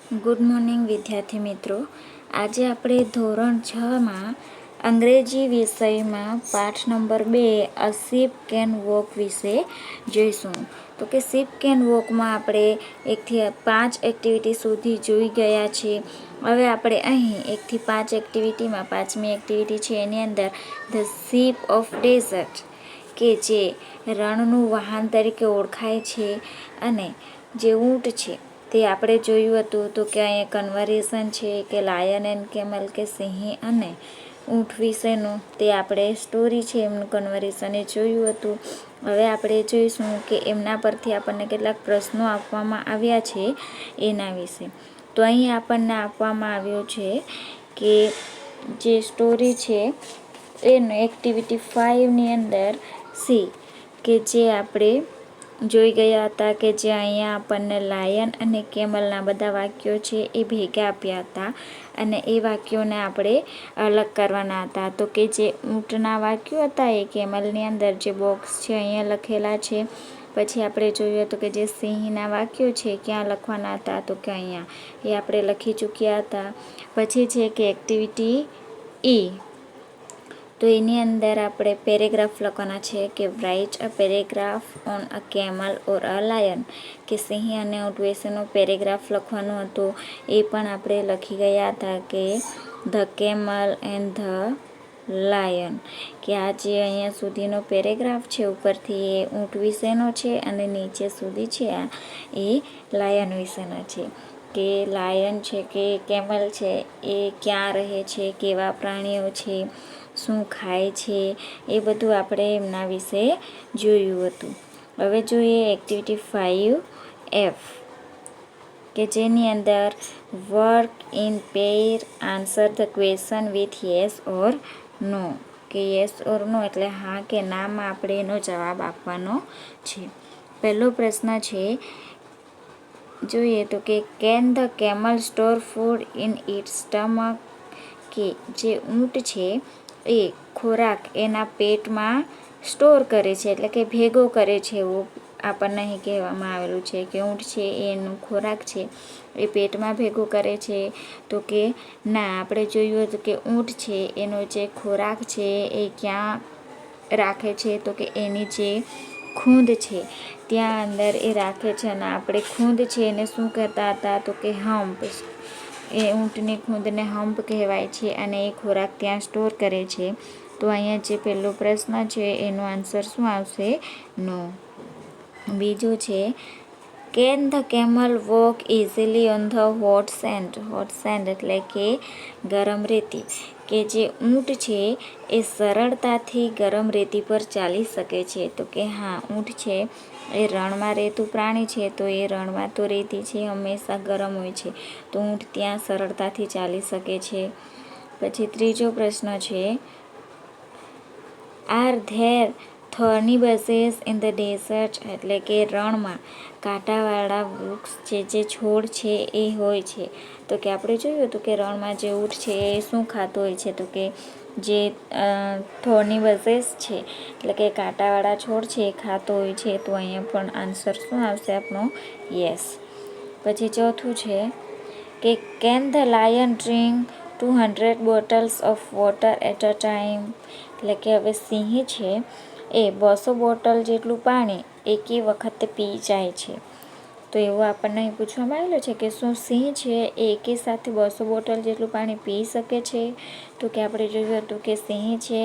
Good morning વિદ્યાર્થી મિત્રો. આજે આપણે ધોરણ 6માં અંગ્રેજી વિષયમાં પાઠ નંબર 2 અ શીપ કેન વોક વિશે જોઈશું. તો કે શીપ કેન વોકમાં આપણે 1 થી 5 એક્ટિવિટી સુધી જોઈ ગયા છે. હવે આપણે અહીં 1 થી 5 એક્ટિવિટીમાં પાંચમી એક્ટિવિટી છે એની અંદર ધ શીપ ઓફ ડેઝર્ટ કે જે રણનું વાહન તરીકે ઓળખાય છે અને જે ઊંટ છે તે આપણે જોયું હતું. તો કે અહીંયા કન્વર્સેશન છે કે લાયન એન્ડ કેમલ કે સિંહ અને ઊંટ વિશેનું તે આપણે સ્ટોરી છે એમનું કન્વર્સેશન એ જોયું હતું. હવે આપણે જોઈશું કે એમના પરથી આપણને કેટલાક પ્રશ્નો આપવામાં આવ્યા છે એના વિશે. તો અહીં આપણને આપવામાં આવ્યો છે કે જે સ્ટોરી છે એનું એક્ટિવિટી 5ની અંદર સી કે જે આપણે જોઈ ગયા હતા કે જે અહીંયા આપણને લાયન અને કેમલના બધા વાક્યો છે એ ભેગા આપ્યા હતા અને એ વાક્યોને આપણે અલગ કરવાના હતા. તો કે જે ઊંટના વાક્યો હતા એ કેમલની અંદર જે બોક્સ છે અહીંયા લખેલા છે. પછી આપણે જોયું હતું કે જે સિંહના વાક્યો છે ક્યાં લખવાના હતા તો કે અહીંયા એ આપણે લખી ચૂક્યા હતા. પછી છે કે એક્ટિવિટી ઈ, તો એની અંદર આપણે પેરેગ્રાફ લખવાના છે કે write a paragraph on a camel or a lion કે સિંહ અને ઊંટ વિશેનો પેરેગ્રાફ લખવાનું હતું. એ પણ આપણે લખી ગયા હતા કે the camel and the lion કે આ જે અહીંયા સુધીનો પેરેગ્રાફ છે ઉપરથી એ ઊંટ વિશેનો છે અને નીચે સુધી છે આ એ લાયન વિશેનો છે. કે લાયન છે કે કેમલ છે એ ક્યાં રહે છે, કેવા પ્રાણીઓ છે, શું ખાય છે, એ બધું આપણે એમના વિશે જોયું હતું. હવે જોઈએ એક્ટિવિટી 5F કે જેની અંદર work in pair, answer the question with yes or no કે યસ ઓર નો એટલે હા કે નામાં આપણે એનો જવાબ આપવાનો છે. પહેલો પ્રશ્ન છે જોઈએ તો કે can the camel store food in its stomach કે જે ઊંટ છે એ ખોરાક એના પેટમાં સ્ટોર કરે છે એટલે કે ભેગો કરે છે એવું આપણને અહીં કહેવામાં આવેલું છે કે ઊંટ છે એનું ખોરાક છે એ પેટમાં ભેગો કરે છે. તો કે ના, આપણે જોયું હતું કે ઊંટ છે એનો જે ખોરાક છે એ ક્યાં રાખે છે તો કે એની જે ખૂંદ છે ત્યાં અંદર એ રાખે છે અને આપણે ખૂંદ છે એને શું કહેતા હતા તો કે હમ્પ. એ ઊંટની ખૂંદને હમ્પ કહેવાય છે અને એ ખોરાક ત્યાં સ્ટોર કરે છે. તો અહીંયા જે પહેલો પ્રશ્ન છે એનો આન્સર શું આવશે? નો. બીજું છે can the camel walk easily on the hot send. Hot send એટલે કે ગરમ રેતી કે જે ઊંટ છે એ સરળતાથી ગરમ રેતી પર ચાલી શકે છે. તો કે હા, ઊંટ છે એ રણમાં રહેતું પ્રાણી છે તો એ રણમાં તો રેતી છે હંમેશા ગરમ હોય છે તો ઊંટ ત્યાં સરળતાથી ચાલી શકે છે. પછી ત્રીજો પ્રશ્ન છે are there thorny bushes in the desert એટલે કે રણમાં કાંટાવાળા વૃક્ષ છે જે છોડ છે એ હોય છે. તો કે આપણે જોયું હતું કે રણમાં જે ઊંટ છે એ શું ખાતો હોય છે તો કે જે થોર્ની બસેસ છે એટલે કે કાંટાવાળા છોડ છે એ ખાતો હોય છે. તો અહીંયા પણ આન્સર શું આવશે આપણો? યસ. પછી ચોથું છે કે can the lion drink 200 bottles of water at a time એટલે કે હવે સિંહ છે એ 200 બોટલ જેટલું પાણી એકી વખતે પી જાય છે. તો એવું આપણને અહીં પૂછવામાં આવેલું છે કે શું સિંહ છે એ એકી સાથે 200 બોટલ જેટલું પાણી પી શકે છે? તો કે આપણે જોયું હતું કે સિંહ છે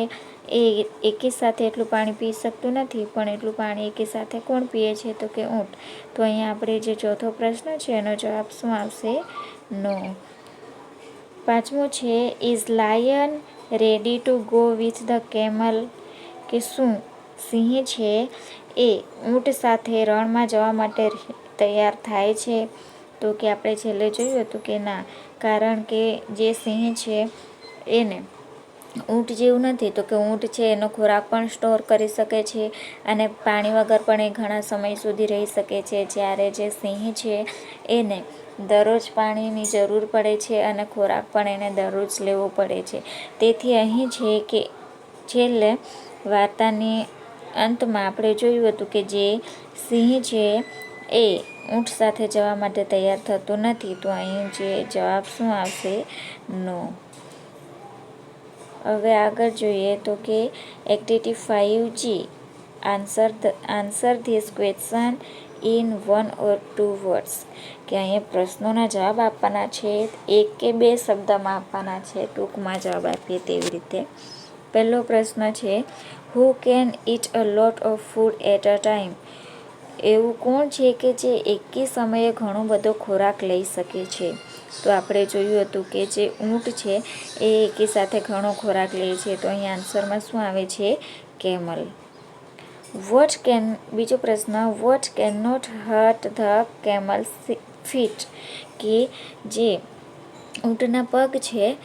એ એકી સાથે એટલું પાણી પી શકતું નથી પણ એટલું પાણી એકી સાથે કોણ પીએ છે તો કે ઊંટ. તો અહીંયા આપણે જે ચોથો પ્રશ્ન છે એનો જવાબ શું આવશે? નો. પાંચમું છે is lion ready to go with the camel કે શું સિંહ છે એ ઊંટ સાથે રણમાં જવા માટે તૈયાર થાય છે? તો કે આપણે છેલ્લે જોયું હતું કે ના, કારણ કે જે સિંહ છે એને ઊંટ જેવું નથી. તો કે ઊંટ છે એનો ખોરાક પણ સ્ટોર કરી શકે છે અને પાણી વગર પણ એ ઘણા સમય સુધી રહી શકે છે. જ્યારે જે સિંહ છે એને દરરોજ પાણીની જરૂર પડે છે અને ખોરાક પણ એને દરરોજ લેવો પડે છે. તેથી અહીં છે કે છેલ્લે વાર્તાની અંતમાં આપણે જોયું હતું કે જે સિંહ છે એ ઊંટ સાથે જવા માટે તૈયાર થતું નથી. તો અહીં જે જવાબ શું આવશે? નો. હવે આગળ જોઈએ તો કે activity 5G answer this question in 1 or 2 words. કે અહીંયા પ્રશ્નોના જવાબ આપવાના છે, 1 કે 2 શબ્દમાં આપવાના છે. ટૂંકમાં જવાબ આપીએ તેવી રીતે. પહેલો પ્રશ્ન છે, who can eat a lot of food at a time? એવું કોણ છે કે જે એકી સમયે ઘણો બધો ખોરાક લઈ શકે છે? તો આપણે જોયું હતું કે જે ઊંટ છે એ એકી સાથે ઘણો ખોરાક લે છે. તો અહીં આન્સરમાં શું આવે છે? કેમલ. બીજો પ્રશ્ન, what can not hurt the camels feet? કે જે ઊંટના પગ છે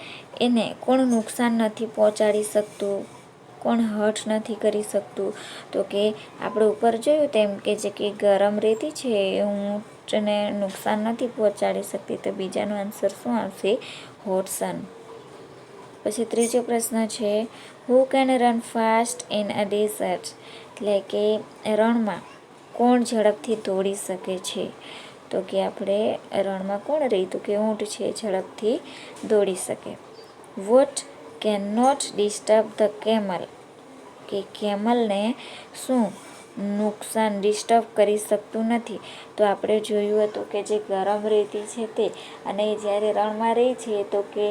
એને કોણ નુકસાન નથી પહોંચાડી શકતું, કોણ હર્ટ નથી કરી શકતું? તો કે આપણે ઉપર જોયું તેમ કે જે કે ગરમ રેતી છે એ ઊંટને નુકસાન નથી પહોંચાડી શકતી. તો બીજાનો આન્સર શું આવશે? Hot sun. પછી ત્રીજો પ્રશ્ન છે, who can run fast in a desert? એટલે કે રણમાં કોણ ઝડપથી દોડી શકે છે? તો કે આપણે રણમાં કોણ રહી? તો કે ઊંટ છે ઝડપથી દોડી શકે. What can not disturb the camel? કે કેમલને શું નુકસાન ડિસ્ટર્બ કરી શકતું નથી? તો આપણે જોયું હતું કે જે ગરમ રેતી છે તે, અને જ્યારે રણમાં રહે છે તો કે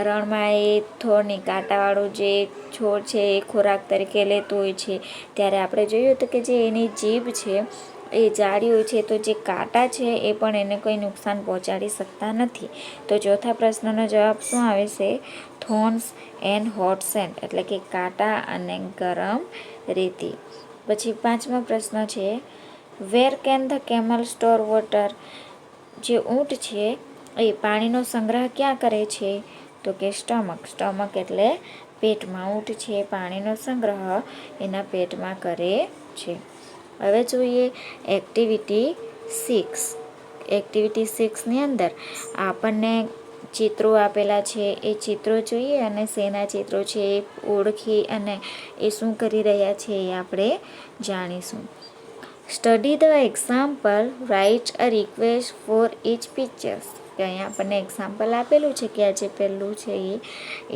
રણમાં એ થોડની કાંટાવાળો જે છોડ છે એ ખોરાક તરીકે લેતો હોય છે. ત્યારે આપણે જોયું હતું કે જે એની જીભ છે એ જાડી હોય છે, તો જે કાંટા છે એ પણ એને કોઈ નુકસાન પહોંચાડી શકતા નથી. તો ચોથા પ્રશ્નનો જવાબ શું આવે છે? થોર્ન્સ એન્ડ હોટ સેન્ડ, એટલે કે કાંટા અને ગરમ રેતી. પછી પાંચમો પ્રશ્ન છે, where can the camel store water? જે ઊંટ છે એ પાણીનો સંગ્રહ ક્યાં કરે છે? તો કે સ્ટમક એટલે પેટમાં. ઊંટ છે પાણીનો સંગ્રહ એના પેટમાં કરે છે. હવે જોઈએ એક્ટિવિટી 6. એક્ટિવિટી 6ની અંદર આપણને ચિત્રો આપેલા છે. એ ચિત્રો જોઈએ અને શેના ચિત્રો છે એ ઓળખી અને એ શું કરી રહ્યા છે એ આપણે જાણીશું. Study the example, write a request for each pictures. કે અહીંયા આપણને એક્ઝામ્પલ આપેલું છે કે આ જે પહેલું છે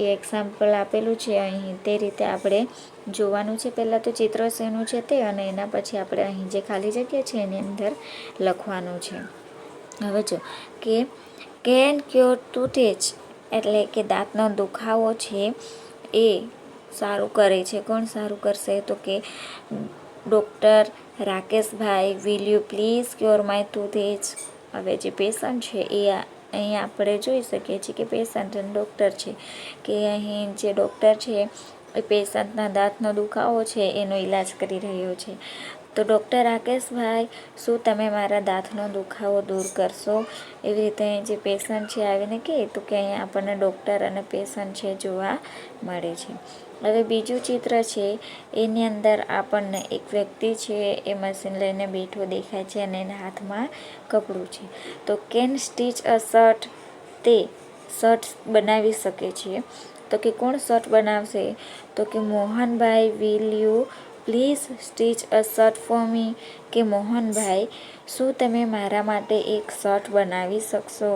એ એક્ઝામ્પલ આપેલું છે અહીં. તે રીતે આપણે જોવાનું છે. પહેલાં તો ચિત્ર શેનું છે તે, અને એના પછી આપણે અહીં જે ખાલી જગ્યા છે એની અંદર લખવાનું છે. હવે જો કે કેન ક્યોર ટૂથેચ, એટલે કે દાંતનો દુખાવો છે એ સારું કરે છે. કોણ સારું કરશે? તો કે ડૉક્ટર રાકેશભાઈ. Will you please cure my toothache? હવે જે પેશન્ટ છે એ અહીં આપણે જોઈ શકીએ છીએ કે પેશન્ટ અને ડૉક્ટર છે, કે અહીં જે ડૉક્ટર છે એ પેશન્ટના દાંતનો દુખાવો છે એનો ઈલાજ કરી રહ્યો છે. તો ડૉક્ટર રાકેશભાઈ, શું તમે મારા દાંતનો દુખાવો દૂર કરશો? એવી રીતે જે પેશન્ટ છે આવીને કહે તો કે અહીંયા આપણને ડૉક્ટર અને પેશન્ટ છે જોવા મળે છે. હવે બીજું ચિત્ર છે એની અંદર આપણને એક વ્યક્તિ છે એ મશીન લઈને બેઠો દેખાય છે અને એના હાથમાં કપડું છે. તો કેન સ્ટીચ અ શર્ટ? તે શર્ટ બનાવી શકે છે. તો કે કોણ શર્ટ બનાવશે? તો કે Mohanbhai. Will you please stitch a shirt for me? કે મોહનભાઈ, શું તમે મારા માટે એક શર્ટ બનાવી શકશો?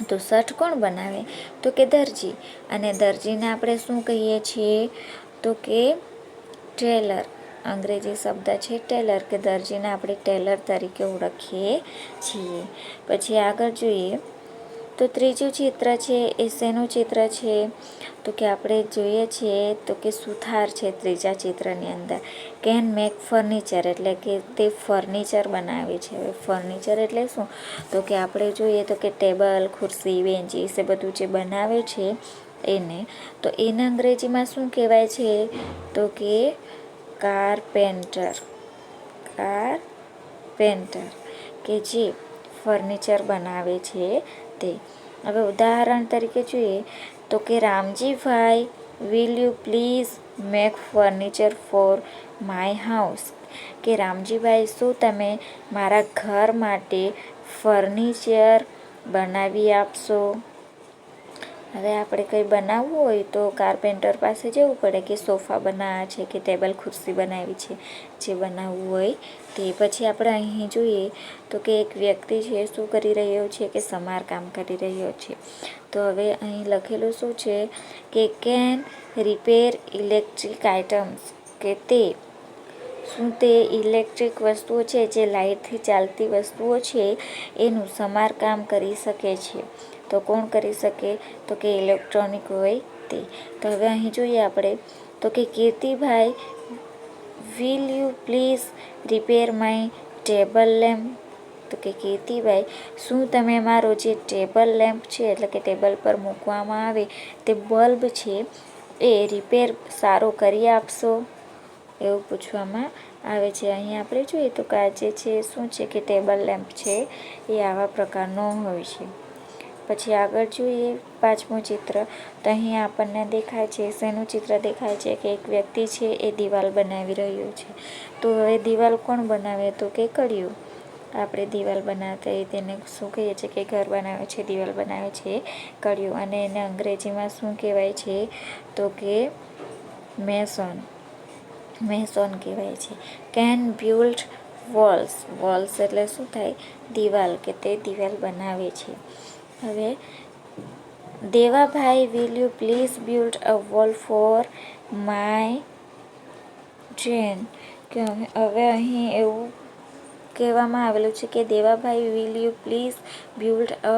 તો શર્ટ કોણ બનાવે? તો કે દરજી. અને દરજીને આપણે શું કહીએ છીએ? તો કે ટેલર. અંગ્રેજી શબ્દ છે ટેલર, કે દરજીને આપણે ટેલર તરીકે ઓળખીએ છીએ. પછી આગળ જોઈએ તો ત્રીજું ચિત્ર છે એ શેનું ચિત્ર છે? તો કે આપણે જોઈએ છીએ તો કે સુથાર છે ત્રીજા ચિત્રની અંદર. કેન મેક ફર્નિચર, એટલે કે તે ફર્નિચર બનાવે છે. હવે ફર્નિચર એટલે શું? તો કે આપણે જોઈએ તો કે ટેબલ, ખુરશી, બેન્ચીસ એ બધું જે બનાવે છે એને. તો એને અંગ્રેજીમાં શું કહેવાય છે? તો કે કારપેન્ટર. કે જે ફર્નિચર બનાવે છે તે. હવે ઉદાહરણ તરીકે જોઈએ તો કે Ramjibhai, will you please make furniture for my house? કે રામજીભાઈ, શું તમે મારા ઘર માટે ફર્નિચર બનાવી આપશો? હવે આપણે કંઈ બનાવવું હોય તો કાર્પેન્ટર પાસે જવું પડે કે સોફા બનાવ્યા છે કે ટેબલ ખુરશી બનાવી છે, જે બનાવવું હોય તે. પછી આપણે અહીં જોઈએ તો કે એક વ્યક્તિ છે શું કરી રહ્યો છે કે સમારકામ કરી રહ્યો છે. તો હવે અહીં લખેલું શું છે કે કેન રિપેર ઇલેક્ટ્રિક આઇટમ્સ, કે તે શું તે ઇલેક્ટ્રિક વસ્તુઓ છે જે લાઇટથી ચાલતી વસ્તુઓ છે એનું સમારકામ કરી શકે છે. તો કોણ કરી શકે? તો કે ઇલેક્ટ્રોનિક હોય તે. તો હવે અહીં જોઈએ આપણે તો કે Kirtibhai, will you please repair my table lamp. તો કે કીર્તિભાઈ, શું તમે મારો જે ટેબલ લેમ્પ છે એટલે કે ટેબલ પર મૂકવામાં આવે તે બલ્બ છે એ રિપેર સારો કરી આપશો, એવું પૂછવામાં આવે છે. અહીં આપણે જોઈએ તો કે આ જે છે શું છે કે ટેબલ લેમ્પ છે એ આવા પ્રકારનો હોય છે. પછી આગળ જોઈએ 5મું ચિત્ર. તો અહીં આપણને દેખાય છે, શેનું ચિત્ર દેખાય છે કે એક વ્યક્તિ છે એ દિવાલ બનાવી રહ્યો છે. તો હવે દિવાલ કોણ બનાવે? તો કે કડિયું. આપણે દિવાલ બનાવતા એ તેને શું કહીએ છીએ કે ઘર બનાવે છે, દિવાલ બનાવે છે કડિયું. અને એને અંગ્રેજીમાં શું કહેવાય છે? તો કે મેસોન. મેસોન કહેવાય છે. Can build walls. વોલ્સ એટલે શું થાય? દિવાલ, કે તે દિવાલ બનાવે છે. હવે દેવાભાઈ, will you please build a wall for my drain. કે હવે અહીં એવું કહેવામાં આવેલું છે કે દેવાભાઈ, will you please build a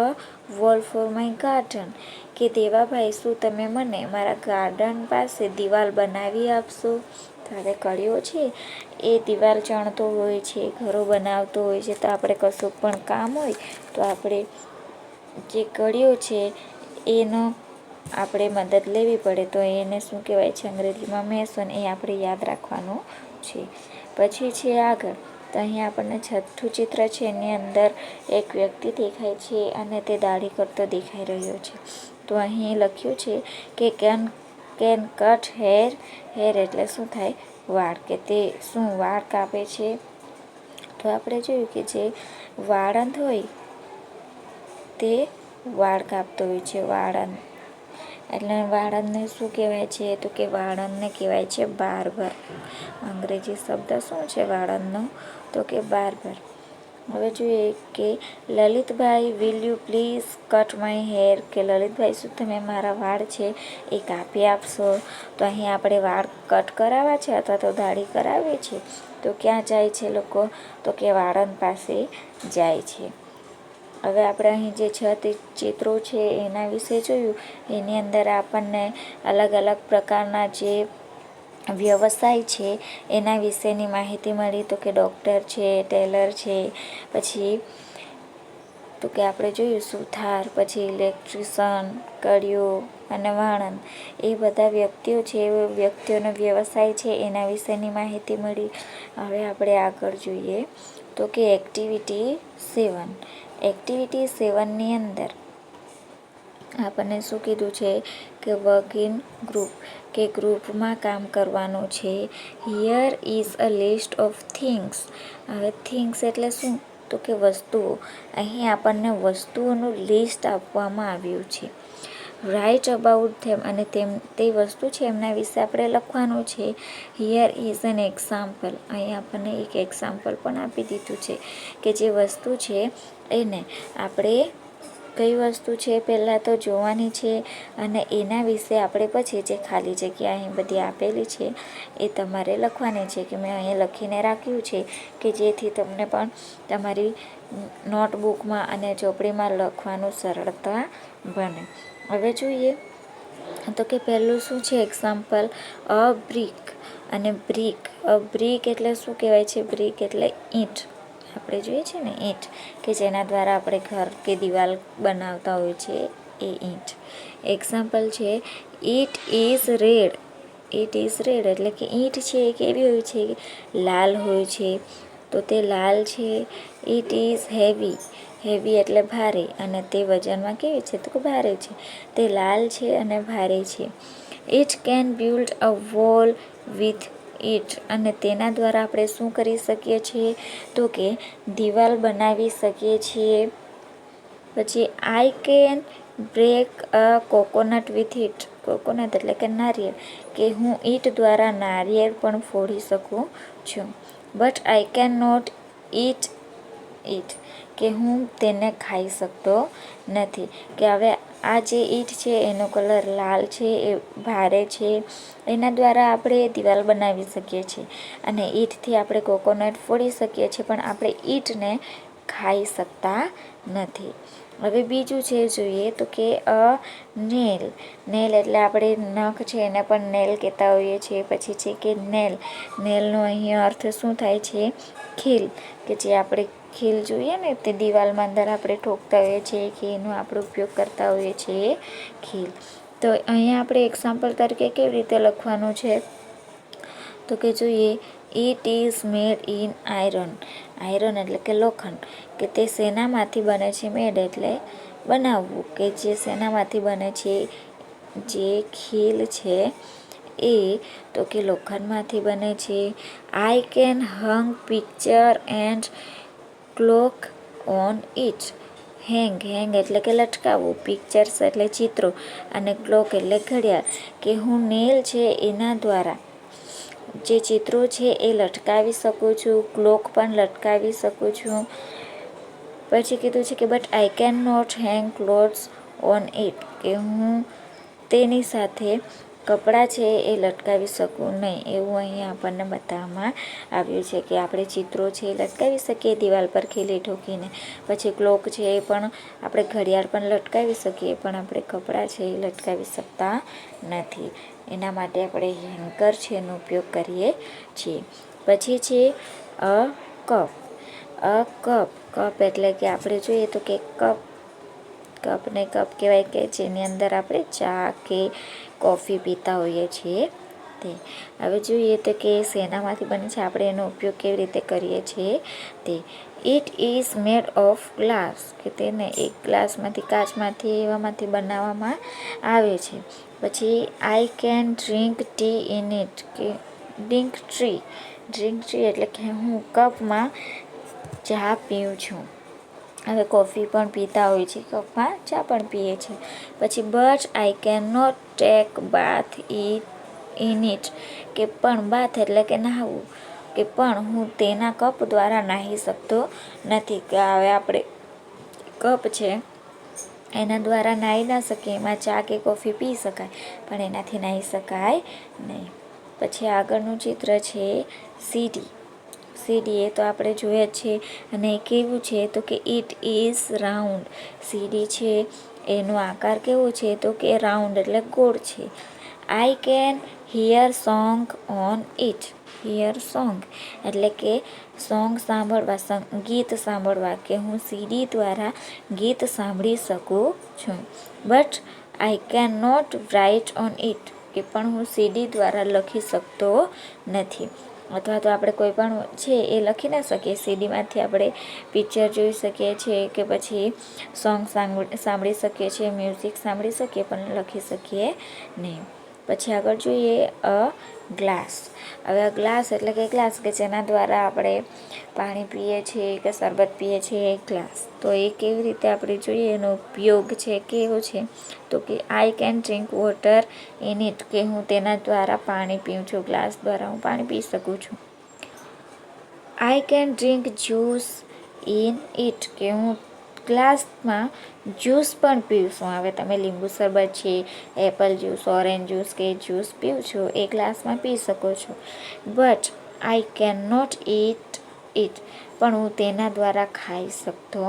wall for my garden. કે દેવાભાઈ, શું તમે મને મારા ગાર્ડન પાસે દિવાલ બનાવી આપશો? તો હવે કડિયો છે એ દિવાલ ચણતો હોય છે, ઘરો બનાવતો હોય છે. તો આપણે કશું પણ કામ હોય તો આપણે જે કડિયો છે એનો આપણે મદદ લેવી પડે. તો એને શું કહેવાય છે અંગ્રેજીમાં? મેસોન. એ આપણે યાદ રાખવાનું છે. પછી છે આગળ તો અહીં આપણને 6થું ચિત્ર છે એની અંદર એક વ્યક્તિ દેખાય છે અને તે દાઢી કરતો દેખાઈ રહ્યો છે. તો અહીં લખ્યું છે કે કેન કટ હેર. હેર એટલે શું થાય? વાળ. કે તે શું વાળ કાપે છે? તો આપણે જોયું કે જે વાળંદ હોય તે વાળ કાપતો હોય છે. વાળંદ એટલે વાળંદને શું કહેવાય છે? તો કે વાળંદને કહેવાય છે બાર્બર. અંગ્રેજી શબ્દ શું છે વાળંદનો? તો કે બાર્બર. હવે જોઈએ કે Lalitbhai, will you please cut my hair. કે લલિતભાઈ, શું તમે મારા વાળ છે એ કાપી આપશો? તો અહીં આપણે વાળ કટ કરાવવા છે અથવા તો દાઢી કરાવીએ છીએ તો ક્યાં જાય છે લોકો? તો કે વાળંદ પાસે જાય છે. હવે આપણે અહીં જે 6 ચિત્રો છે એના વિશે જોયું. એની અંદર આપણને અલગ અલગ પ્રકારના જે વ્યવસાય છે એના વિશેની માહિતી મળી. તો કે ડૉક્ટર છે, ટેલર છે, પછી તો કે આપણે જોયું સુથાર, પછી ઇલેક્ટ્રિશિયન, કડિયો અને વાળંદ. એ બધા વ્યક્તિઓ છે, એ વ્યક્તિઓનો વ્યવસાય છે એના વિશેની માહિતી મળી. હવે આપણે આગળ જોઈએ તો કે એક્ટિવિટી 7. એક્ટિવિટી 7ની અંદર આપણને શું કીધું છે કે વર્ક ઇન ગ્રુપ. કે ગ્રુપમાં કામ કરવાનું છે. Here is a list of things. હવે થિંગ્સ એટલે શું? તો કે વસ્તુઓ. અહીં આપણને વસ્તુઓનું લિસ્ટ આપવામાં આવ્યું છે. રાઇટ અબાઉટ ધેમ. અને તે વસ્તુ છે એમના વિશે આપણે લખવાનું છે. Here is an example. અહીં આપણને એક એક્ઝામ્પલ પણ આપી દીધું છે કે જે વસ્તુ છે એને આપણે કઈ વસ્તુ છે પહેલાં તો જોવાની છે અને એના વિશે આપણે પછી જે ખાલી જગ્યા અહીં બધી આપેલી છે એ તમારે લખવાની છે. કે મેં અહીં લખીને રાખ્યું છે કે જેથી તમને પણ તમારી નોટબુકમાં અને ચોપડીમાં લખવાનું સરળતા બને. હવે જોઈએ તો કે પહેલું શું છે એક્ઝામ્પલ? અ બ્રિક અને બ્રિક. અ બ્રિક એટલે શું કહેવાય છે? બ્રિક એટલે ઈંટ. આપણે જોઈએ છે ને ઈંટ, કે જેના દ્વારા આપણે ઘર કે દિવાલ બનાવતા હોય છે એ ઈંટ. એક્ઝામ્પલ છે it is red. It is red એટલે કે ઈંટ છે એ કેવી હોય છે? લાલ હોય છે. તો તે લાલ છે. It is heavy. હેવી એટલે ભારે અને તે વજનમાં કેવી છે? તો કે ભારે છે. તે લાલ છે અને ભારે છે. It can build a wall with it. અને તેના દ્વારા આપણે શું કરી શકીએ છીએ? તો કે દિવાલ બનાવી શકીએ છીએ. પછી I can break a coconut with it. Coconut એટલે કે નારિયેળ, કે હું ઈટ દ્વારા નારિયેળ પણ ફોડી શકું છું. But I can not eat it, કે હું તેને ખાઈ શકતો નથી. કે હવે આ જે ઈટ છે એનો કલર લાલ છે, એ ભારે છે, એના દ્વારા આપણે દિવાલ બનાવી શકીએ છીએ. અને ઈંટથી આપણે કોકોનટ ફોડી શકીએ છીએ, પણ આપણે ઈંટને ખાઈ શકતા નથી. હવે બીજું છે જોઈએ તો કે અ નેલ. નેલ એટલે આપણે નખ છે એને પણ નેલ કહેતા હોઈએ છીએ. પછી છે કે નેલ. નેલનો અહીંયા અર્થ શું થાય છે? ખીલ. કે જે આપણે ખીલ જોઈએ ને તે દિવાલમાં અંદર આપણે ઠોકતા હોઈએ છીએ, કે એનો આપણે ઉપયોગ કરતા હોઈએ છીએ ખીલ. તો અહીંયા આપણે એક્ઝામ્પલ તરીકે કેવી રીતે લખવાનું છે તો કે જોઈએ, it is made in iron. Iron એટલે કે લોખંડ. કે તે શેનામાંથી બને છે? મેડ એટલે બનાવવું. કે જે શેનામાંથી બને છે? જે ખીલ છે એ તો કે લોખંડમાંથી બને છે. I can hung picture and clock on it. Hang એટલે કે લટકાવવું, પિક્ચર્સ એટલે ચિત્રો, અને ક્લોક એટલે ઘડિયાળ. કે હું નેલ છે એના દ્વારા જે ચિત્રો છે એ લટકાવી શકું છું, ક્લોક પણ લટકાવી શકું છું. પછી કીધું છે કે but I can not hang clothes on it. કે હું તેની સાથે કપડાં છે એ લટકાવી શકું નહીં. એવું અહીંયા આપણને બતાવવામાં આવ્યું છે કે આપણે ચિત્રો છે એ લટકાવી શકીએ દિવાલ પર ખીલી ઠોકીને. પછી ક્લોક છે એ પણ આપણે ઘડિયાળ પણ લટકાવી શકીએ, પણ આપણે કપડાં છે એ લટકાવી શકતા નથી. એના માટે આપણે હેન્કર છે એનો ઉપયોગ કરીએ છીએ. પછી છે a cup. A cup. Cup એટલે કે આપણે જોઈએ તો કે કપને કપ કહેવાય, કે જેની અંદર આપણે ચા કે કોફી પીતા હોઈએ છીએ તે. હવે જોઈએ તો કે શેનામાંથી બને છે, આપણે એનો ઉપયોગ કેવી રીતે કરીએ છીએ તે. It is made of glass. કે તેને એક ગ્લાસમાંથી, કાચમાંથી, એવામાંથી બનાવવામાં આવે છે. પછી I can drink tea in it. કે ડ્રિંક ટ્રી એટલે કે હું કપમાં ચા પીઉં છું. હવે કોફી પણ પીતા હોય છે, કપમાં ચા પણ પીએ છે. પછી but I can not take bath in it. કે પણ બાથ એટલે કે નહાવું, કે પણ હું તેના કપ દ્વારા નાહી શકતો નથી. કે હવે આપણે કપ છે એના દ્વારા નાહી ના શકીએ, એમાં ચા કે કોફી પી શકાય, પણ એનાથી નાહી શકાય નહીં. પછી આગળનું ચિત્ર છે સીડી. સીડી એ તો આપણે જોઈએ જ છે, અને એ કેવું છે તો કે ઇટ ઇઝ રાઉન્ડ. સીડી છે એનો આકાર કેવો છે તો કે રાઉન્ડ એટલે ગોળ છે. I can here song on it. Here song એટલે કે સોંગ સાંભળવા, ગીત સાંભળવા, કે હું સીડી દ્વારા ગીત સાંભળી શકું છું. But I can not write on it. કે પણ હું સીડી દ્વારા લખી શકતો નથી. અથવા તો આપણે કોઈ પણ છે એ લખી ના શકીએ. સીડીમાંથી આપણે પિક્ચર જોઈ શકીએ છીએ, કે પછી સોંગ સાંભળી શકીએ છીએ, મ્યુઝિક સાંભળી શકીએ, પણ લખી શકીએ નહીં. પછી આગળ જોઈએ અ ગ્લાસ. હવે ગ્લાસ એટલે કે ગ્લાસ, કે જેના દ્વારા આપણે પાણી પીએ છીએ કે શરબત પીએ છીએ, ગ્લાસ. તો એ કેવી રીતે આપણે જોઈએ, એનો ઉપયોગ છે કેવો છે તો કે I can drink water in it. કે હું તેના દ્વારા પાણી પીઉં છું, ગ્લાસ દ્વારા હું પાણી પી શકું છું. I can drink juice in it. કે હું ગ્લાસમાં જ્યુસ પણ પીઉં છું. હવે તમે લીંબુ શરબત છે, એપલ જ્યુસ, ઓરેન્જ જ્યુસ કે જ્યુસ પીવું છો એ ગ્લાસમાં પી શકો છો. But I can not eat it. પણ હું તેના દ્વારા ખાઈ શકતો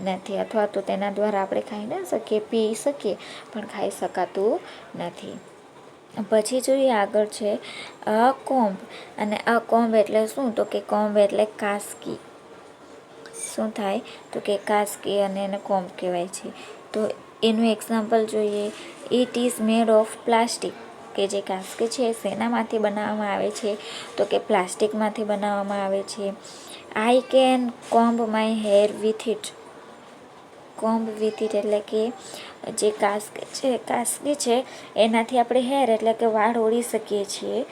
નથી. અથવા તો તેના દ્વારા આપણે ખાઈ ના શકીએ, પી શકીએ પણ ખાઈ શકાતું નથી. પછી જોઈએ આગળ છે અ કોમ્બ. અને અ કોમ્બ એટલે શું તો કે કોમ્બ એટલે કાસ્કી. શું થાય તો કે કાસ્કી, અને એને કોમ્બ કહેવાય છે. તો એનું એક્ઝામ્પલ જોઈએ, it is made of plastic. કે જે કાસ્કી છે શેનામાંથી બનાવવામાં આવે છે તો કે પ્લાસ્ટિકમાંથી બનાવવામાં આવે છે. I can comb my hair with it. Comb with it એટલે કે જે કાસ્કી છે એનાથી આપણે હેર એટલે કે વાળ ઓળી શકીએ છીએ.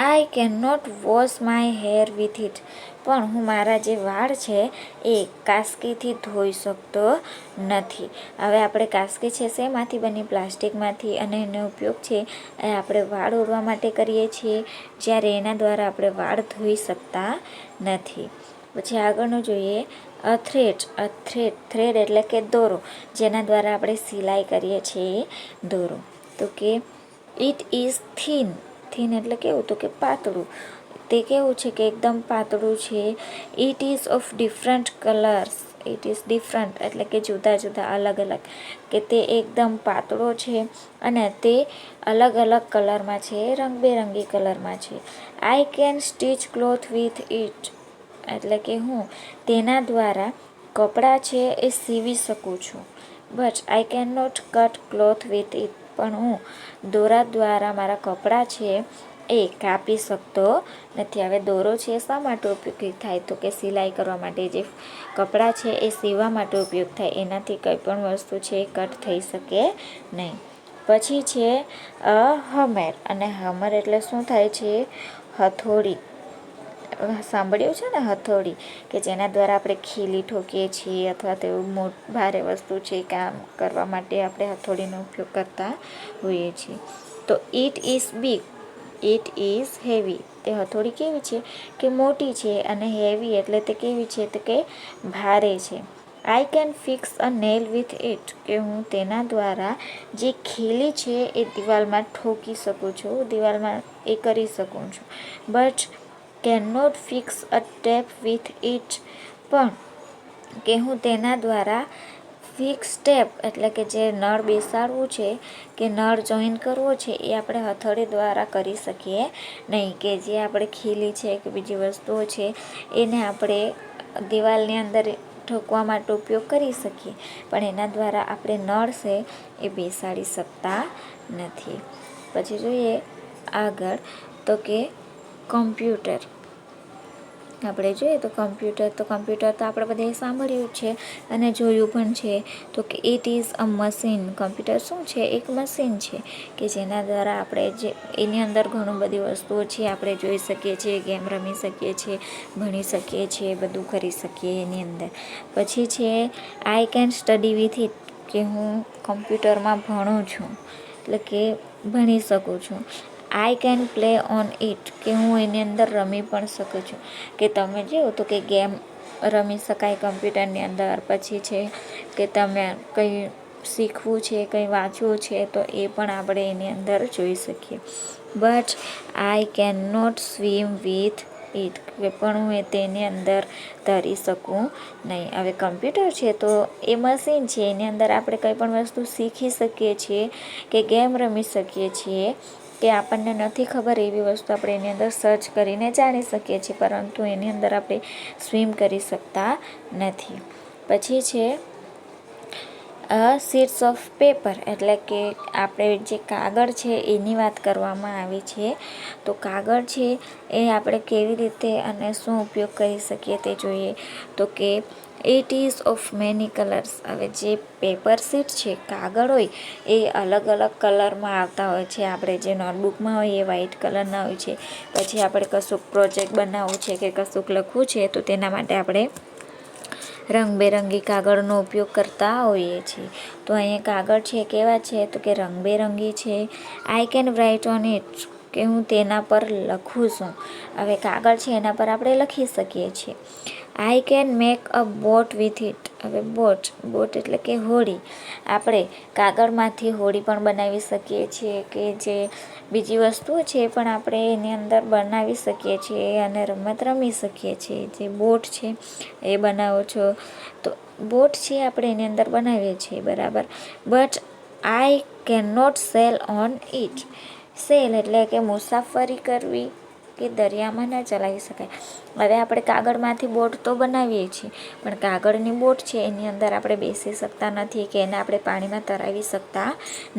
I can not wash my hair with it. પણ હું મારા જે વાળ છે એ કાસ્કીથી ધોઈ શકતો નથી. હવે આપણે કાસ્કી છે શેમાંથી બની? પ્લાસ્ટિકમાંથી, અને એનો ઉપયોગ છે એ આપણે વાળ ઓળવા માટે કરીએ છીએ, જ્યારે એના દ્વારા આપણે વાળ ધોઈ શકતા નથી. પછી આગળનું જોઈએ થ્રેડ એટલે કે દોરો, જેના દ્વારા આપણે સિલાઈ કરીએ છીએ દોરો. તો કે ઇટ ઇઝ થીન એટલે કેવું? તો કે પાતળું. તે કેવું છે કે એકદમ પાતળું છે. It ease of different colours, it is different એટલે કે જુદા જુદા, અલગ અલગ, કે તે એકદમ પાતળો છે અને તે અલગ અલગ કલરમાં છે, રંગબેરંગી કલરમાં છે. I can stitch cloth with it એટલે કે હું તેના દ્વારા કપડાં છે એ સીવી શકું છું. But I can not cut cloth with it, પણ હું દોરા દ્વારા મારા કપડાં છે એ કાપી શકતો નથી. હવે દોરો છે એ શા માટે ઉપયોગી થાય? તો કે સિલાઈ કરવા માટે, જે કપડાં છે એ સીવવા માટે ઉપયોગ થાય. એનાથી કંઈ પણ વસ્તુ છે એ કટ થઈ શકે નહીં. પછી છે હમેર, અને હમર એટલે શું થાય છે? હથોડી. સાંભળ્યું છે ને, હથોડી, કે જેના દ્વારા આપણે ખીલી ઠોકીએ છીએ, અથવા તો ભારે વસ્તુ છે કામ કરવા માટે આપણે હથોડીનો ઉપયોગ કરતા હોઈએ છીએ. તો it is big, it is heavy, તે હથોડી કેવી છે? કે મોટી છે. અને હેવી એટલે તે કેવી છે? તો કે ભારે છે. I can fix a nail with it, કે હું તેના દ્વારા જે ખીલી છે એ દિવાલમાં ઠોકી શકું છું, દિવાલમાં એ કરી શકું છું. But can not fix a tape with it, પણ કે હું તેના દ્વારા ફિક્સ ટેપ એટલે કે જે નળ બેસાડવું છે, કે નળ જોઈન કરવો છે, એ આપણે હથોડી દ્વારા કરી શકીએ નહીં. કે જે આપણે ખીલી છે કે બીજી વસ્તુઓ છે એને આપણે દિવાલની અંદર ઠોકવા માટે ઉપયોગ કરી શકીએ, પણ એના દ્વારા આપણે નળ છે એ બેસાડી શકતા નથી. પછી જોઈએ આગળ, તો કે કમ્પ્યુટર. આપણે જોઈએ તો કમ્પ્યુટર તો આપણે બધાએ સાંભળ્યું છે અને જોયું પણ છે. તો કે it is a machine. Computer શું છે? એક મશીન છે કે જેના દ્વારા આપણે જે એની અંદર ઘણું બધી વસ્તુઓ છે આપણે જોઈ શકીએ છીએ, ગેમ રમી શકીએ છીએ, ભણી શકીએ છીએ, બધું કરી શકીએ એની અંદર. પછી છે I can study with it, કે હું કમ્પ્યુટરમાં ભણું છું એટલે કે ભણી શકું છું. I can play on it, કે હું એની અંદર રમી પણ શકું છું. કે તમે જેવું તો કે ગેમ રમી શકાય કમ્પ્યુટરની અંદર. પછી છે કે તમે કંઈ શીખવું છે, કંઈ વાંચવું છે, તો એ પણ આપણે એની અંદર જોઈ શકીએ. But I can not swim with it, કે પણ હું તેની અંદર તરી શકું નહીં. હવે કમ્પ્યુટર છે તો એ મશીન છે, એની અંદર આપણે કંઈ પણ વસ્તુ શીખી શકીએ છીએ, કે ગેમ રમી શકીએ છીએ, કે આપણને નથી ખબર એવી વસ્તુ આપણે એની અંદર સર્ચ કરીને જાણી શકીએ છીએ, પરંતુ એની અંદર આપણે સ્વિમ કરી શકતા નથી. પછી છે શીટ્સ ઓફ પેપર, એટલે કે આપણે જે કાગળ છે એની વાત કરવામાં આવી છે. તો કાગળ છે એ આપણે કેવી રીતે અને શું ઉપયોગ કરી શકીએ તે જોઈએ. તો કે it ease of many colours. હવે જે પેપર શીટ છે, કાગળ હોય એ અલગ અલગ કલરમાં આવતા હોય છે. આપણે જે નોટબુકમાં હોય એ વ્હાઇટ કલરના હોય છે. પછી આપણે કશુંક પ્રોજેક્ટ બનાવવું છે કે કશુંક લખવું છે, તો તેના માટે આપણે રંગબેરંગી કાગળનો ઉપયોગ કરતા હોઈએ છીએ. તો અહીંયા કાગળ છે કેવા છે? તો કે રંગબેરંગી છે. I can write on it, કે હું તેના પર લખું છું. હવે કાગળ છે એના પર આપણે લખી શકીએ છીએ. I can make a boat with it. હવે બોટ એટલે કે હોડી. આપણે કાગળમાંથી હોડી પણ બનાવી શકીએ છીએ, કે જે બીજી વસ્તુઓ છે પણ આપણે એની અંદર બનાવી શકીએ છીએ અને રમત રમી શકીએ છીએ. જે બોટ છે એ બનાવો છો, તો બોટ છે આપણે એની અંદર બનાવીએ છીએ, બરાબર. But I can not sail on it. Sail એટલે કે મુસાફરી કરવી, કે દરિયામાં ન ચલાવી શકાય. હવે આપણે કાગળમાંથી બોટ તો બનાવીએ છીએ, પણ કાગળની બોટ છે એની અંદર આપણે બેસી શકતા નથી, કે એને આપણે પાણીમાં તરાવી શકતા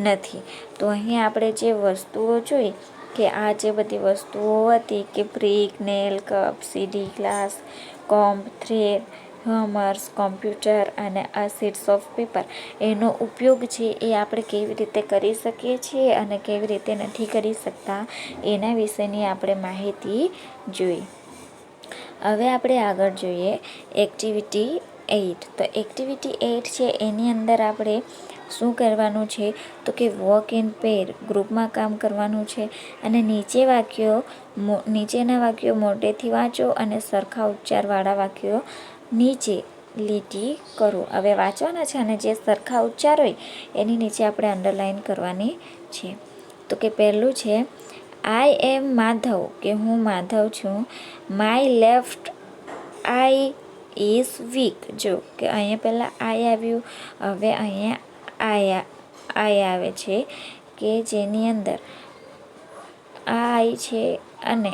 નથી. તો અહીં આપણે જે વસ્તુઓ જોઈ, કે આ જે બધી વસ્તુઓ હતી, કે બ્રિક, નેલ, કપ, સીડી, ગ્લાસ, કોમ્બ, થ્રેડ, હમર્સ, કમ્પ્યુટર અને આ શીટ્સ ઓફ પેપર, એનો ઉપયોગ છે એ આપણે કેવી રીતે કરી શકીએ છીએ અને કેવી રીતે નથી કરી શકતા, એના વિશેની આપણે માહિતી જોઈ. હવે આપણે આગળ જોઈએ એક્ટિવિટી 8. તો એક્ટિવિટી 8 છે એની અંદર આપણે શું કરવાનું છે તો કે વોક ઇન પેર, ગ્રુપમાં કામ કરવાનું છે. અને નીચેના વાક્યો મોટેથી વાંચો અને સરખા ઉચ્ચારવાળા વાક્યો નીચે લીટી કરો. હવે વાંચવાના છે અને જે સરખા ઉચ્ચાર હોય એની નીચે આપણે અંડરલાઈન કરવાની છે. તો કે પહેલું છે આઈ એમ માધવ, કે હું માધવ છું. My left I is weak. જો કે અહીંયા પહેલાં આઈ આવ્યું, હવે અહીંયા આઈ આવે છે કે જેની અંદર આઈ છે અને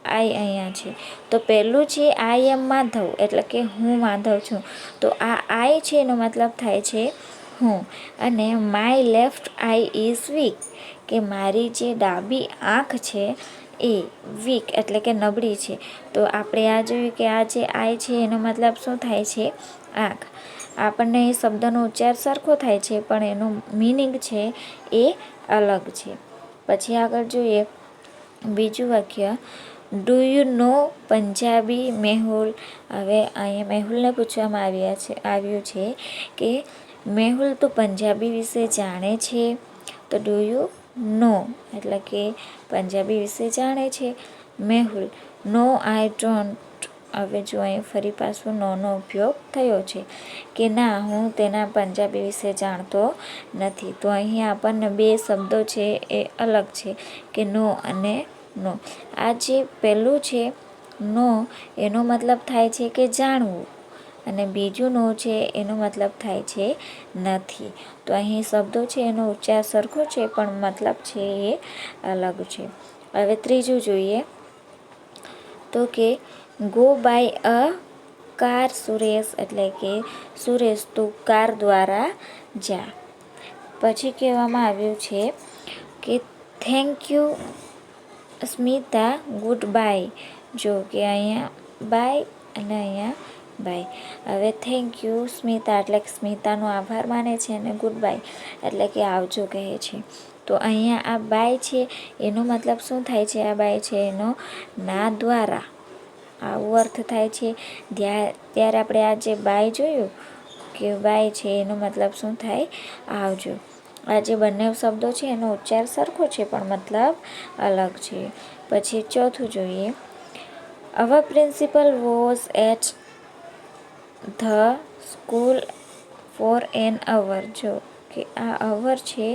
આઈ અહીંયા છે. તો પહેલું છે આઈ એમ માધવ, એટલે કે હું માધવ છું. તો આ આઈ છે એનો મતલબ થાય છે હું. અને my left I is weak, કે મારી જે ડાબી આંખ છે એ વીક એટલે કે નબળી છે. તો આપણે આ જોયું કે આ જે આઈ છે એનો મતલબ શું થાય છે આંખ. આપણને એ શબ્દનો ઉચ્ચાર સરખો થાય છે પણ એનું મિનિંગ છે એ અલગ છે. પછી આગળ જોઈએ બીજું વાક્ય, do you know Punjabi Mehul. હવે અહીંયા મેહુલને પૂછવામાં આવ્યું છે કે મેહુલ તો પંજાબી વિશે જાણે છે. તો ડુ યુ નો એટલે કે પંજાબી વિશે જાણે છે મેહુલ. નો આઈ ડોન્ટ. હવે જો અહીં ફરી પાછું નોનો ઉપયોગ થયો છે કે ના હું તેના પંજાબી વિશે જાણતો નથી. તો અહીં આપણને બે શબ્દો છે એ અલગ છે કે નો અને નો. આ જે પહેલું છે નો એનો મતલબ થાય છે કે જાણવું, અને બીજું નો છે એનો મતલબ થાય છે નથી. તો અહીં શબ્દો છે એનો ઉચ્ચાર સરખો છે પણ મતલબ છે એ અલગ છે. હવે ત્રીજું જોઈએ તો કે go by a car Suresh, એટલે કે સુરેશ તું કાર દ્વારા જા. પછી કહેવામાં આવ્યું છે કે thank you Smita good bye. જો કે અહીંયા બાય અને અહીંયા બાય. હવે થેન્ક યુ સ્મિતા એટલે કે સ્મિતાનો આભાર માને છે અને ગુડ બાય એટલે કે આવજો કહે છે. તો અહીંયા આ બાય છે એનો મતલબ શું થાય છે, આ બાય છે એનો ના દ્વારા આવું અર્થ થાય છે. ત્યારે આપણે આ જે બાય જોયું કે બાય છે એનો મતલબ શું થાય આવજો. આ જે બંને શબ્દો છે એનો ઉચ્ચાર સરખો છે પણ મતલબ અલગ છે. પછી ચોથું જોઈએ, our principal was at the school for an hour. જો કે આ અવર છે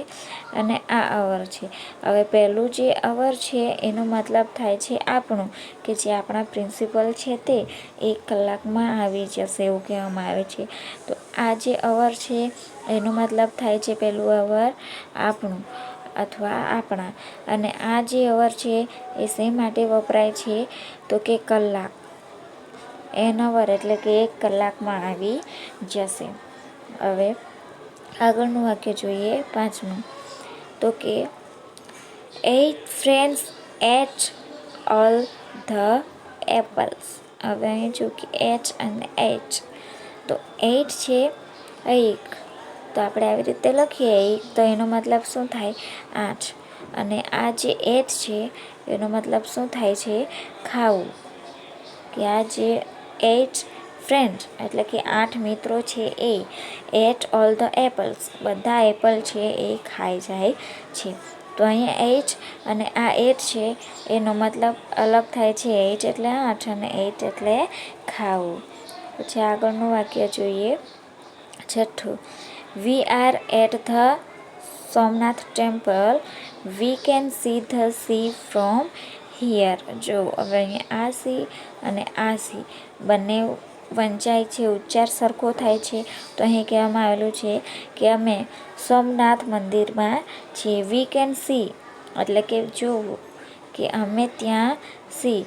અને આ અવર છે. હવે પહેલું જે અવર છે એનો મતલબ થાય છે આપણું, કે જે આપણા પ્રિન્સિપલ છે તે 1 કલાકમાં આવી જશે એવું કહેવામાં આવે છે. તો આ જે અવર છે એનો મતલબ થાય છે પહેલું અવર આપણું અથવા આપણા. અને આ જે અવર છે એ શેના માટે વપરાય છે તો કે કલાક. એન અવર એટલે કે 1 કલાકમાં આવી જશે. હવે આગળનું વાક્ય જોઈએ પાંચમું, તો કે 8 friends ate all the apples. હવે અહીં જો કે એચ અને એચ, તો 8 છે 1, તો આપણે આવી રીતે લખીએ 1, તો એનો મતલબ શું થાય 8. અને આ જે 8 છે એનો મતલબ શું થાય છે ખાવું. કે આ જે 8 ફ્રેન્ડ એટલે કે 8 મિત્રો છે A at all the apples બધા એપલ છે એ ખાઈ જાય છે. તો અહીંયા 8 અને આ 8 છે એનો મતલબ અલગ થાય છે. 8 એટલે 8 અને 8 એટલે ખાવું. પછી આગળનું વાક્ય જોઈએ છઠ્ઠું, we are at the Somnath temple, we can see the sea from here. જો હવે અહીંયા આ સી અને આ સી બંને વંચાય છે, ઉચ્ચાર સરખો થાય છે. તો અહીં કહેવામાં આવેલું છે કે અમે સોમનાથ મંદિરમાં છીએ. વી કેન સી એટલે કે જોવું, કે અમે ત્યાં સી.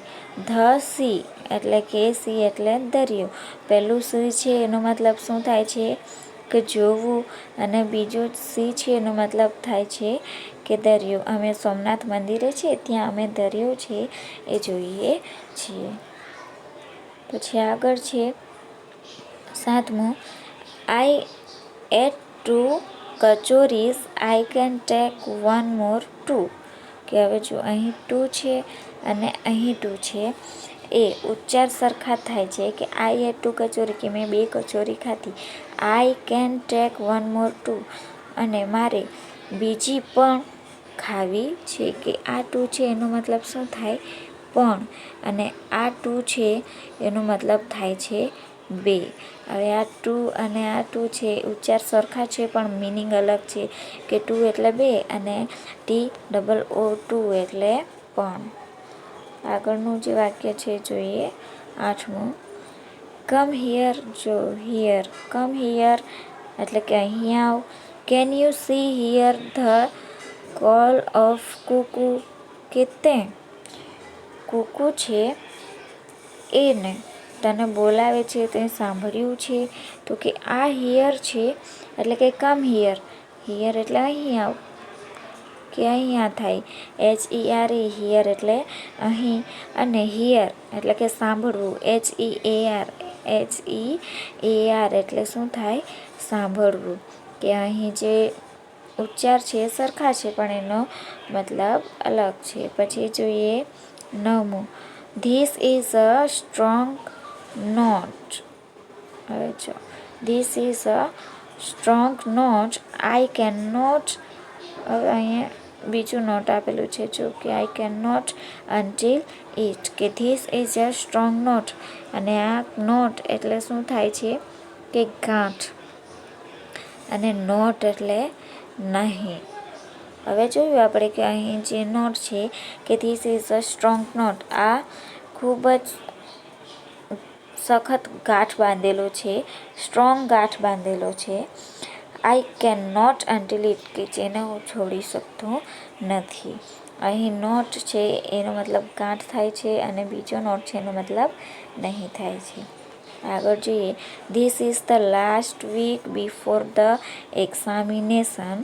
ધ સી એટલે કે સી એટલે દરિયો. પહેલું સી છે એનો મતલબ શું થાય છે કે જોવું, અને બીજું સી છે એનો મતલબ થાય છે કે દરિયો. અમે સોમનાથ મંદિરે છે ત્યાં અમે દરિયો છે એ જોઈએ છીએ. પછી આગળ છે સાતમું, આઈ એટ 2 કચોરીસ, આઈ કેન ટેક 1 મોર 2. કે હવે જો અહીં 2 છે અને અહીં 2 છે. એ ઉચ્ચાર સરખા થાય છે કે આઈ એટ 2 કચોરી, કે મેં 2 કચોરી ખાધી. આઈ કેન ટેક 1 more 2, અને મારે બીજી પણ ખાવી છે, કે આ 2 છે એનો મતલબ શું થાય? પણ. અને આ 2 છે એનો મતલબ થાય છે 2. હવે આ 2 અને આ 2 છે ઉચ્ચાર સરખા છે પણ મિનિંગ અલગ છે, કે 2 એટલે 2 અને TOO 2 એટલે પણ. આગળનું જે વાક્ય છે જોઈએ 8મું. કમ હિયર, જો હિયર, કમ હિયર એટલે કે અહીંયા આવ. Can you see hear the call of cuckoo, કે તે કુકુ છે એને તને બોલાવે છે, તે સાંભળ્યું છે? તો કે આ હિયર છે એટલે કે કમ હિયર. હિયર એટલે અહીં આવ, કે અહીંયા થાય. HERE હિયર એટલે અહીં, અને હિયર એટલે કે સાંભળવું. HEAR એટલે શું થાય? સાંભળવું. કે અહીં જે ઉચ્ચાર છે સરખા છે પણ એનો મતલબ અલગ છે. પછી જોઈએ 9મું. This is a strong knot. હવે જો this is a strong knot, I can not. હવે અહીંયા બીજું નોટ આપેલું છે જો, કે I can not untie it, કે this is a strong knot. અને આ નોટ એટલે શું થાય છે? કે ગાંઠ. અને નોટ એટલે નહીં. હવે જોયું આપણે કે અહીં જે નોટ છે કે this is a strong knot, આ ખૂબ જ સખત ગાંઠ બાંધેલો છે, સ્ટ્રોંગ ગાંઠ બાંધેલો છે. I can not untie it, કે જેને હું છોડી શકતો નથી. અહીં નોટ છે એનો મતલબ ગાંઠ થાય છે, અને બીજો નોટ છે એનો મતલબ નહીં થાય છે. આગળ જોઈએ. This is the last week before the examination.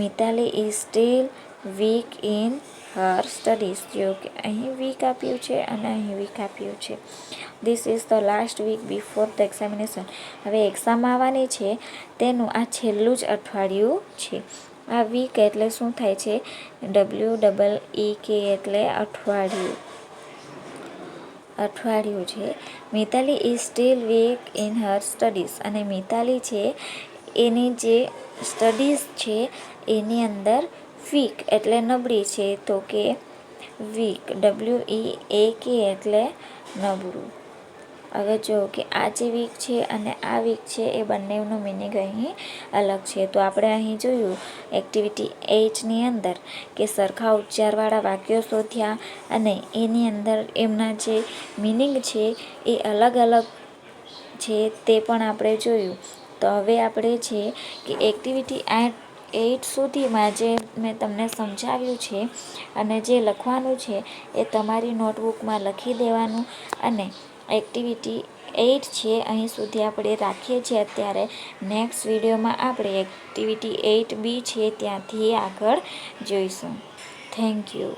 Mitali is still weak in her studies. જો કે અહીં વીક આપ્યું છે અને અહીં વીક આપ્યું છે. This is the last week before the examination. હવે એક્ઝામ આવવાની છે તેનું આ છેલ્લું જ અઠવાડિયું છે. આ વીક એટલે શું થાય છે? WEEK એટલે અઠવાડિયું. અઠવાડિયું છે. Mitali is still weak in her studies. અને મિતાલી છે એની જે સ્ટડીઝ છે એની અંદર વીક એટલે નબળી છે, તો કે વીક WEAK એટલે નબળું. હવે જો કે આ જે વીક છે અને આ વીક છે એ બંનેનું મિનિંગ અહીં અલગ છે. તો આપણે અહીં જોયું એક્ટિવિટી 8ની અંદર કે સરખા ઉચ્ચારવાળા વાક્યો શોધ્યા, અને એની અંદર એમના જે મિનિંગ છે એ અલગ અલગ છે તે પણ આપણે જોયું. તો હવે આપણે છે કે એક્ટિવિટી 8 સુધીમાં જે મેં તમને સમજાવ્યું છે અને જે લખવાનું છે એ તમારી નોટબુકમાં લખી દેવાનું. અને એક્ટિવિટી 8 છે અહીં સુધી આપણે રાખીએ છીએ અત્યારે. નેક્સ્ટ વિડીયોમાં આપણે એક્ટિવિટી 8B છે ત્યાંથી આગળ જોઈશું. Thank you.